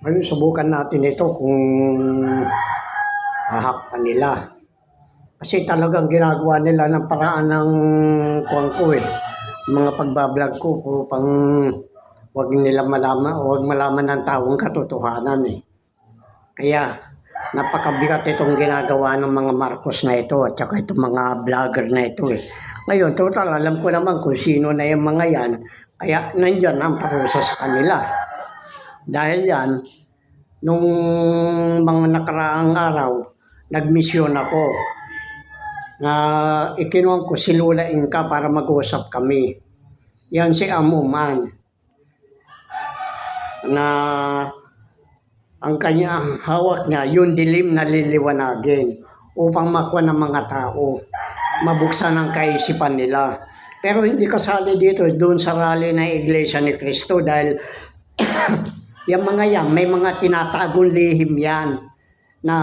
Ngayon, subukan natin ito kung hahakpan nila. Kasi talagang ginagawa nila ng paraan ng kuwan ko eh. Mga pagbablog ko upang wag nila malaman o wag malaman ng taong katotohanan eh. Kaya napakabigat itong ginagawa ng mga Marcos na ito at saka itong mga vlogger na ito eh. Ngayon, total, alam ko naman kung sino na yung mga yan. Kaya nandyan ang parusa sa kanila. Dahil yan, nung mga nakaraang araw, nagmisyon ako na ikinuha ko si Lula Inca para mag-usap kami. Yan si Amuman na ang kanyang hawak niya, yung dilim na liliwanagin upang makuha ng mga tao, mabuksan ang kaisipan nila. Pero hindi kasali dito doon sa rally ng Iglesia ni Cristo dahil yung mga yan, may mga tinatagong lihim yan na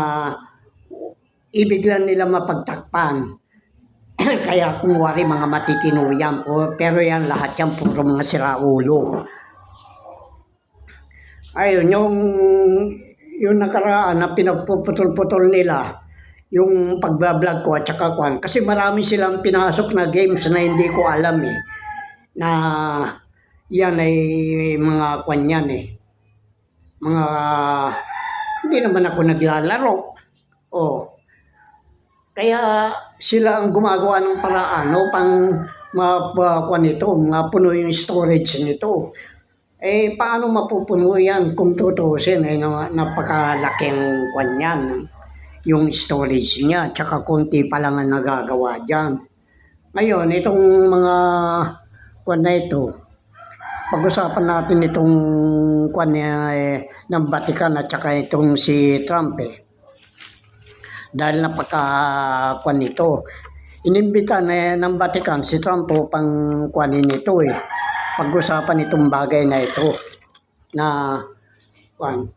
ibig lang nila mapagtakpan. Kaya kung wari mga matitino yan po, pero yan lahat yan puro mga siraulo. Ayun, yung nakaraan na pinagpuputol-putol nila, yung pagbablog ko at saka kwan. Kasi marami silang pinasok na games na hindi ko alam eh. Na yan ay mga kwan yan eh. Mga, hindi naman ako naglalaro. Oh. Kaya sila ang gumagawa ng paraan upang mapuno nito, mapuno yung storage nito. Eh, paano mapupuno yan kung tutusin? Eh, napakalaking kwan yan. Yung storage niya, tsaka konti pa lang ang nagagawa dyan. Ngayon, itong mga kwan na ito, pag-usapan natin itong kwan ng Vatican at saka itong si Trump eh. Dahil napaka-kwan nito. Inimbita na ng Vatican si Trump upang kwanin ito eh. Pag-usapan itong bagay na ito na kwan,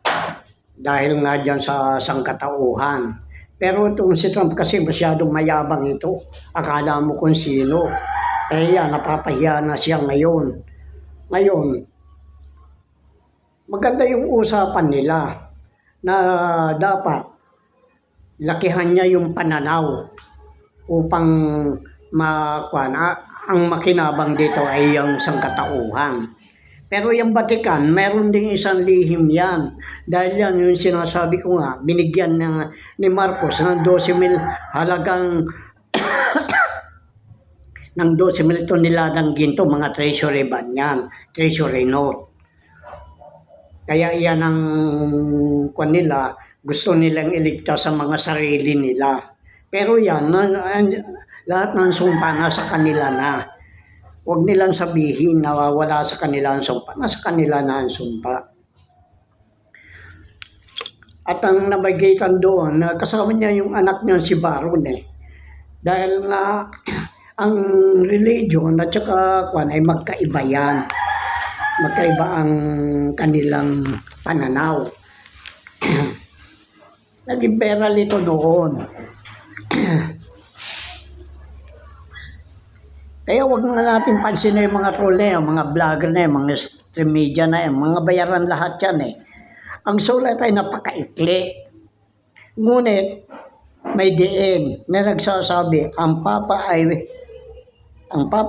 dahil nga dyan sa sangkatauhan. Pero itong si Trump kasi masyadong mayabang ito. Akala mo kung sino. Eh yan, napapahiya na siya ngayon. Ngayon, maganda yung usapan nila na dapat lakihan niya yung pananaw upang ang makinabang dito ay yung sangkatauhan. Pero yung Vatican, meron ding isang lihim yan. Dahil yan yung sinasabi ko nga, binigyan ni Marcos ng 12,000 halagang ng 12,000 toneladang ginto, mga treasury ban yan, treasury note. Kaya yan ang kwan nila, gusto nilang iligtas sa mga sarili nila. Pero yan, lahat ng sumpa nasa kanila na. Huwag nilang sabihin na wala sa kanila ang sumpa. Nasa kanila na ang sumpa. At ang nabagitan doon, kasama niya yung anak niya si Baron eh. Dahil nga, ang religion at saka kwan ay magkaiba yan. Magkaiba ang kanilang pananaw. Naging beral ito doon. Kaya wag na natin pansin yung mga troll na yung mga vlogger na yung mga stream media na yung mga bayaran lahat yan eh. Ang sulat ay napakaikli. Ngunit may diin na nagsasabi ang Papa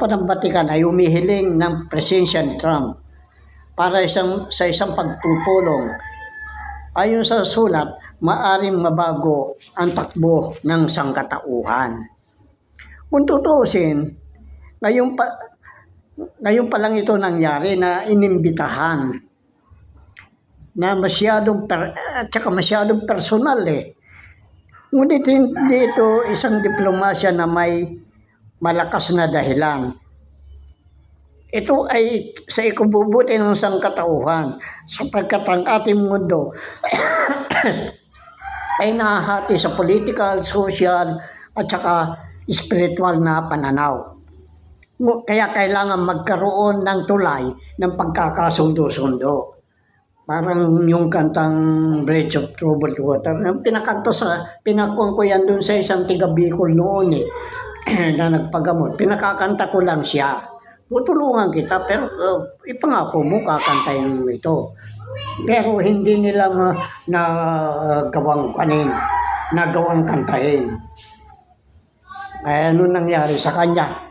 ng Vatican ay humihiling ng presensya ni Trump para sa isang pagpupulong. Ayon sa sulat, maaring mabago ang takbo ng sangkatauhan. Kung tutuusin, ngayon pa lang ito nangyari na inimbitahan na masyadong personal eh. Ngunit hindi ito isang diplomasya na may malakas na dahilan. Ito ay sa ikabubuti ng sangkatauhan sapagkat ang ating mundo ay nahahati sa political, social at saka spiritual na pananaw. Kaya kailangan magkaroon ng tulay ng pagkakasundo-sundo. Parang yung kantang Bridge of Troubled Water. Pinakuan ko yan dun sa isang tiga Bicol noon eh, na nagpagamot. Pinakakanta ko lang siya. Tutulungan kita pero ipangako mo kakantayin mo ito. Pero hindi nila nagawang kanin, nagawang kantahin. Ay, ano nangyari sa kanya?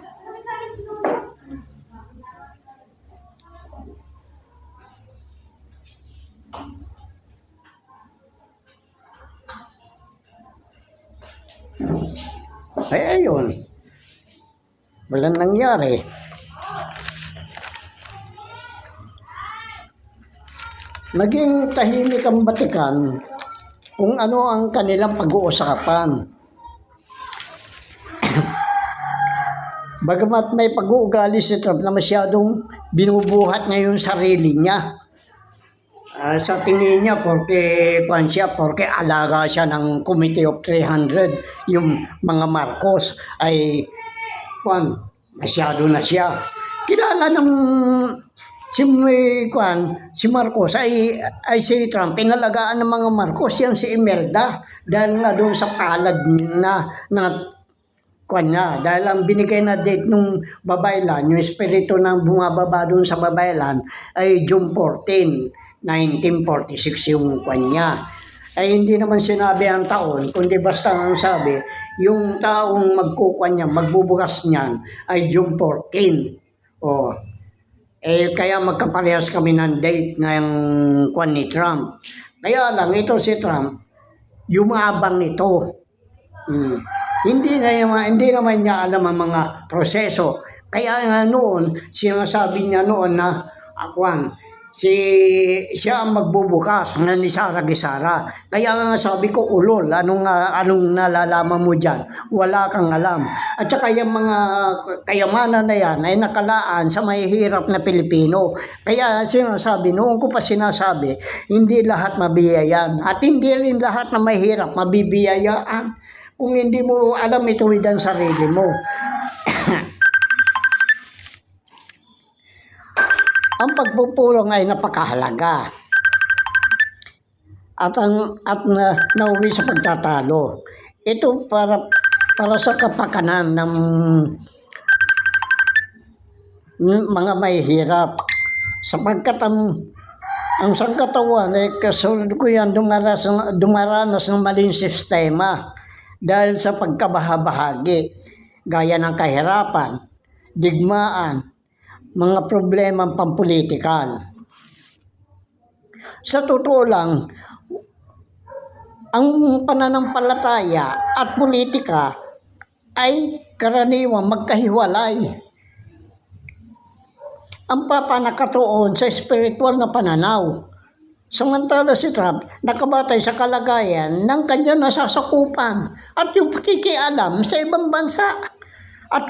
Ay, ayun. Walang nangyari. Naging tahimik ang Batikan kung ano ang kanilang pag-uusapan. Bagamat may pag-uugali si Trump na masyadong binubuhat niya yung sarili niya. Sa tingin niya, porque alaga siya ng Committee of 300, yung mga Marcos, ay masyado na siya. Kilala ng si Marcos ay si Trump, pinalagaan ng mga Marcos yan si Imelda dahil nga doon sa palad na niya, dahil ang binigay na date nung babaylan, yung espiritu ng bumababa doon sa babaylan ay June 14, 1946 yung niya. Ay hindi naman sinabi ang taon, kundi basta ang sabi, yung taong magbubukas niyan ay June 14. Kaya magkaparehas kami ng date ng ni Trump. Kaya lang, ito si Trump, yumabang nito. Hindi naman niya alam ang mga proseso. Kaya nga noon, sinasabi niya noon na siya ang magbubukas na ni Sara Gisara. Kaya nga sabi ko, ulol, anong nalalaman mo dyan? Wala kang alam. At saka yung mga kayamanan na yan ay nakalaan sa mahihirap na Pilipino. Kaya noon ko pa sinasabi, hindi lahat mabiyayan. At hindi rin lahat na mahirap mabibiyayaan. Kung hindi mo alam ito ang sarili mo. Ang pagpupulong ay napakahalaga. At nauwi sa pagtatalo. Ito para sa kapakanan ng mga mahihirap. Sapagkat ang sangkatawan ay kasunod ko yan dumaranas ng maling sistema dahil sa pagkabahabahagi, gaya ng kahirapan, digmaan, mga problemang pampolitikal. Sa totoo lang, ang pananampalataya at politika ay karaniwang magkahiwalay. Ang Papa nakatuon sa spiritual na pananaw. Samantala si Trump nakabatay sa kalagayan ng kanyang nasasakupan at yung pakikialam sa ibang bansa. At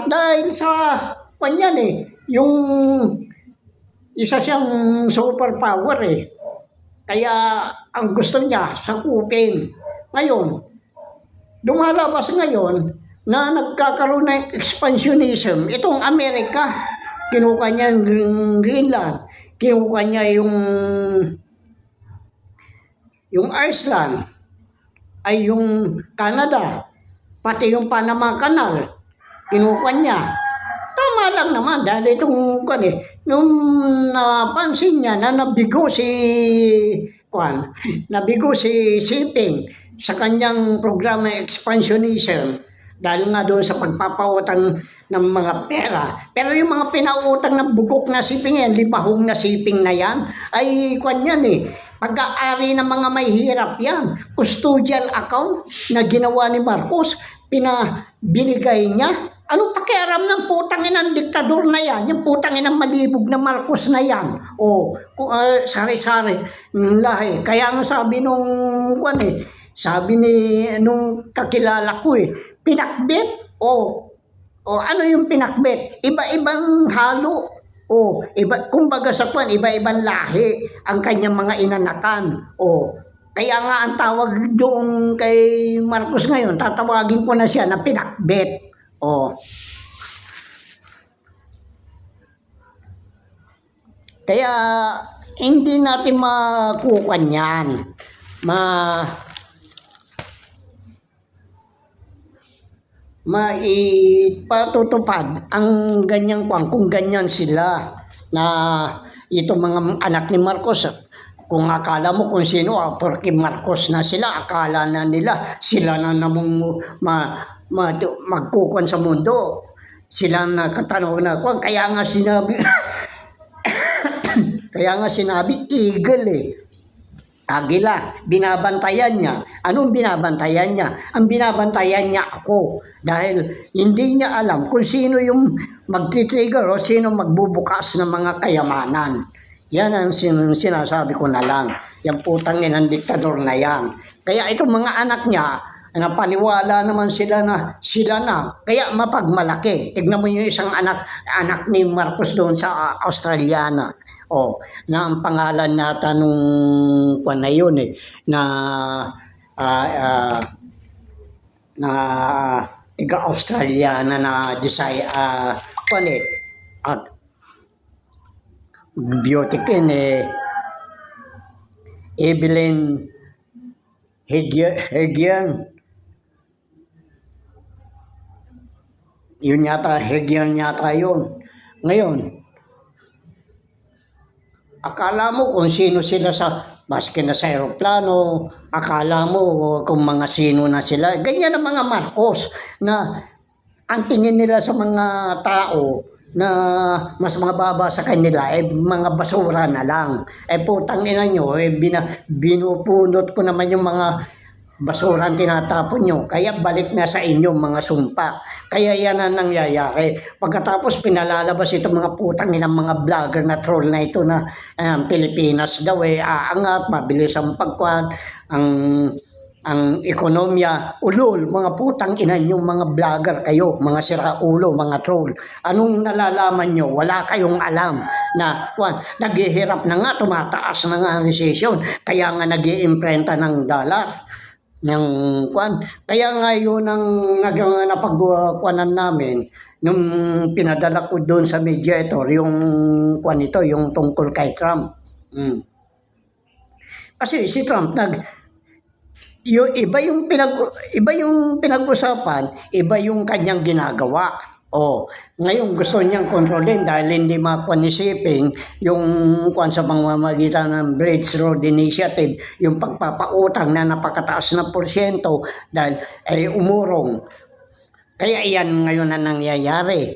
dahil sa kanyan yung isa siyang superpower Kaya ang gusto niya sakupin. Ngayon, lumalabas ngayon na nagkakaroon ng expansionism. Itong Amerika, kinuha niya yung Greenland, kinuha niya yung Iceland, ay yung Canada, pati yung Panama Canal, kinuha niya. Tama lang naman dahil itong nung napansin niya na nabigo si Siping sa kanyang programa expansionism dahil nga doon sa pagpapautang ng mga pera. Pero yung mga pinautang ng bugok na siping yan, libahong na siping na yan, ay pag-aari ng mga mahihirap yan. Custodial account na ginawa ni Marcos, binigay niya. Anong pakialam ng putangin ng diktador na yan? Yung putangin ng malibog na Marcos na yan. Sari-sari lahi. Kaya nga sabi nung kakilala ko pinakbit. Ano yung pinakbit? Iba-ibang halo. Kumbaga sa iba-ibang lahi ang kanyang mga inanakan. Kaya nga ang tawag doon kay Marcos ngayon, tatawagin ko na siya na pinakbit. Kaya hindi natin makukuha yan. maipatutupad ang ganyang kung ganyan sila na itong mga anak ni Marcos. Kung akala mo kung sino, porque Marcos na sila, akala na nila sila na namang magkukuhan sa mundo. Sila na katanaw na kuwan. Kaya nga sinabi, eagle eh. Agila, binabantayan niya. Anong binabantayan niya? Ang binabantayan niya ako. Dahil hindi niya alam kung sino yung magtitrigger o sino magbubukas ng mga kayamanan. Yan ang sinasabi ko na lang. Yung putang inang diktador na yan. Kaya itong mga anak niya, napaniwala naman sila na. Kaya mapagmalaki. Tignan mo yung isang anak ni Marcos doon sa Australiana. Na ang pangalan nata nung na yun na taga-Australiana na design beautykin Evelyn Hegian. Yun yata, Hegian yata yun. Ngayon, akala mo kung sino sila maski na sa aeroplano, akala mo kung mga sino na sila. Ganyan ang mga Marcos na ang tingin nila sa mga tao na mas mga baba sa kanila, mga basura na lang. Putang ina nyo, binupunot ko naman yung mga basura ang tinatapon nyo. Kaya balik na sa inyo mga sumpa. Kaya yan ang nangyayari. Pagkatapos pinalalabas itong mga putang nilang mga vlogger na troll na ito na Pilipinas daw aangat, mabilis ang pagkuhan, ang ekonomiya, ulol, mga putang ina nyo, mga vlogger kayo, mga siraulo, mga troll. Anong nalalaman nyo? Wala kayong alam na naghihirap na nga, tumataas na nga ang recession, kaya nga nag-iimprenta ng dollar. Kaya nga yun ang napagkuhanan namin nung pinadala ko doon sa mediator yung yung tungkol kay Trump. Kasi si Trump iba yung pinag-usapan, iba yung kanyang ginagawa. Ngayon gusto niyang kontrolin dahil hindi mapanisiping yung sa pamamagitan ng Bridge Road Initiative, yung pagpapautang na napakataas na porsyento dahil umurong. Kaya iyan ngayon na nangyayari.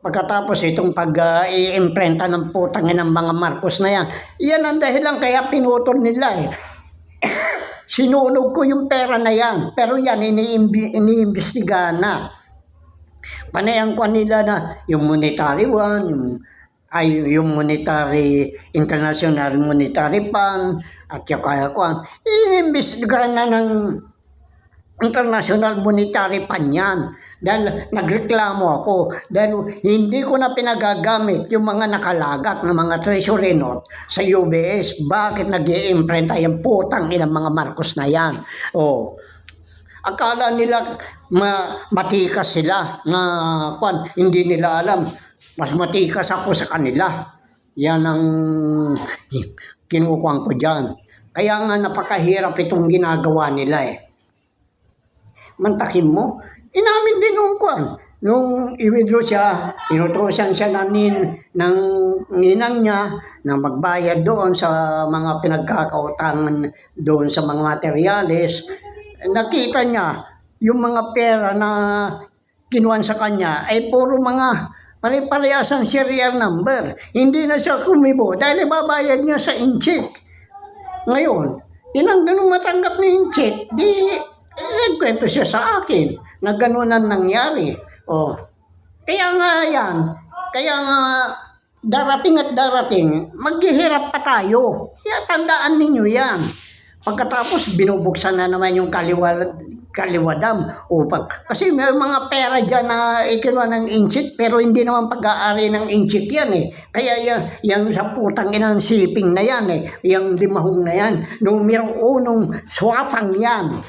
Pagkatapos itong pag-iimprenta ng putangin ng mga Marcos na yan, iyan ang dahilan kaya pinutol nila Sinunog ko yung pera na yan, pero yan iniimbestigahan na. Panayang ko nila na yung monetary one, yung monetary, international monetary fund, at kaya iniimbestigahan na ng international monetary fund yan. Dahil nagreklamo ako, dahil hindi ko na pinagagamit yung mga nakalagat na mga treasury note sa UBS. Bakit nag-iimprenta yung putang inang mga Marcos na yan? Akala nila matikas sila na hindi nila alam. Mas matikas ako sa kanila. Yan ang kinukuhan ko dyan. Kaya nga napakahirap itong ginagawa nila Mantakin mo, inamin din nung i-withdraw siya, inutusan siya ng ninang niya na magbayad doon sa mga pinagkakautangan doon sa mga materyales. Nakita niya yung mga pera na kinuhan sa kanya ay puro mga pare-parehas ang serial number. Hindi na siya kumibo dahil ibabayad niya sa incheck. Ngayon, tinanggal nung matanggap na incheck, nagkwento siya sa akin na gano'n ang nangyari. Kaya nga darating at darating, maghihirap pa tayo. Kaya tandaan ninyo yan. Pagkatapos, binubuksan na naman yung kaliwadam. Kasi may mga pera dyan na ikinuha ng inchik, pero hindi naman pag-aari ng inchik yan Kaya yung sa putang inang siping na yan yung limahong na yan, numero 1 swapang yan.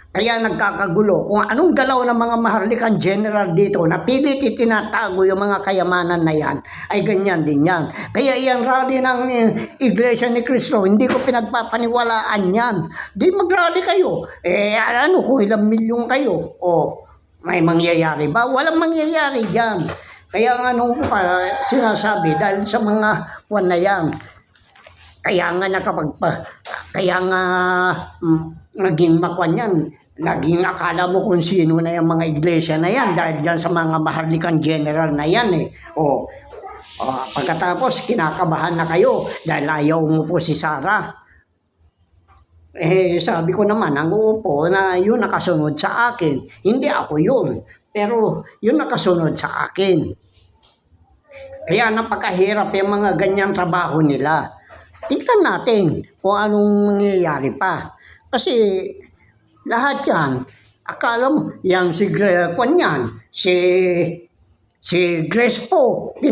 Kaya nagkakagulo. Kung anong galaw ng mga maharlikang general dito na pilit itinatago yung mga kayamanan na yan, ay ganyan din yan. Kaya yan rally ng Iglesia ni Cristo, hindi ko pinagpapaniwalaan yan. Di mag-rally kayo. Kung ilang milyon kayo. May mangyayari ba? Walang mangyayari dyan. Kaya nga nung sinasabi, dahil sa mga kwan na yan, kaya nga kaya nga naging makwan yan. Naging akala mo kung sino na yung mga iglesia na yan dahil dyan sa mga maharlikang general na yan eh. Pagkatapos kinakabahan na kayo dahil ayaw mo po si Sarah. Sabi ko naman, ang uupo na yun nakasunod sa akin. Hindi ako yun. Pero yun nakasunod sa akin. Kaya napakahirap yung mga ganyang trabaho nila. Tingnan natin kung anong mangyayari pa. Kasi lahat yan, akala mo, si Grace po,